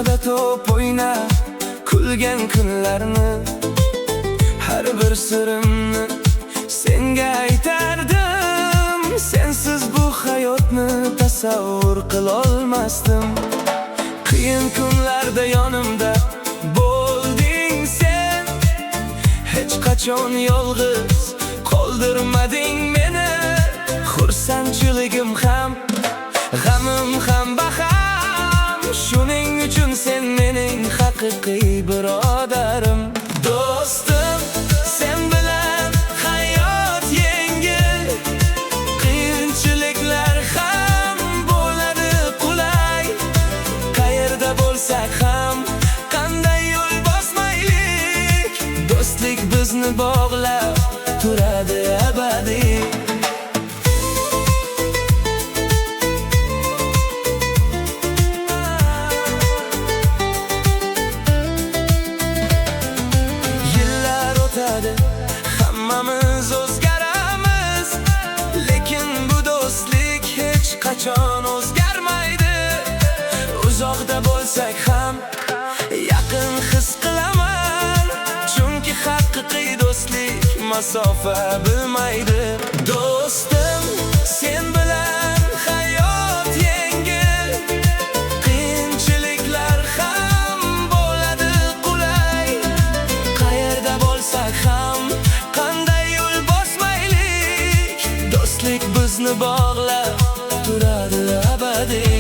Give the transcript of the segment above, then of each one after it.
yonida to'p o'ynab kulgan kunlarni, har bir sirimni senga aytardim. Sensiz bu hayotni tasavvur qilolmasdim. Qiyin kunlarda yonimda bo'lding sen, hech qachon yolg'iz qoldirmading meni. Xursandchiligim ham, g'amim ham baham, shuning uchun sen mening haqiqiy birodarim. Do'stim, sen bilan hayot yengil, qiyinchiliklar ham bo'ladi qulay. Qayerda bo'lsak ham, qanday yo'l bosmaylik, do'stlik bizni bog'lab turadi abadiy. Hammamiz o'zgaramiz, lekin bu do'stlik hech qachon o'zgarmaydi. Uzoqda bo'lsak ham yaqin his qilaman, chunki haqiqiy do'stlik masofa bilmaydi. Do'stim, sen bilan hayot yengil, qiyinchiliklar ham bo'ladi qulay. Qayerda bo'lsak ham, qanday yo'l bosmaylik, do'stlik bizni bog'lab turadi abadiy.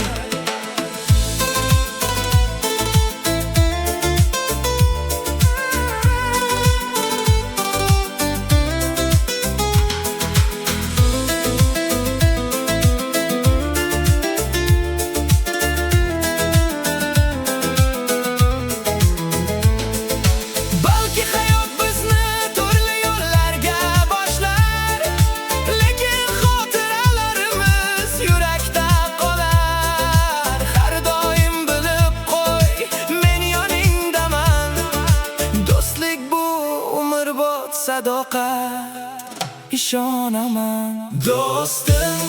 Sadoqat ishonaman. Do'stim,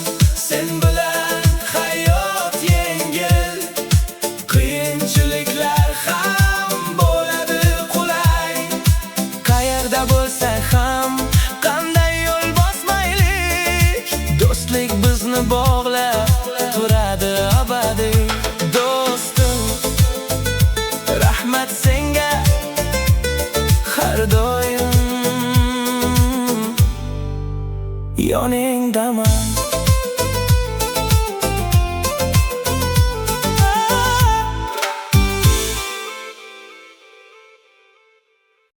sen bilan hayot yengil, qiyinchiliklar ham bo'ladi qulay. Qayerda bo'lsak ham, qanday yo'l bosmaylik, do'stlik bizni bog'lab turadi abadiy. Do'stim, rahmat senga, har doim yoningdaman.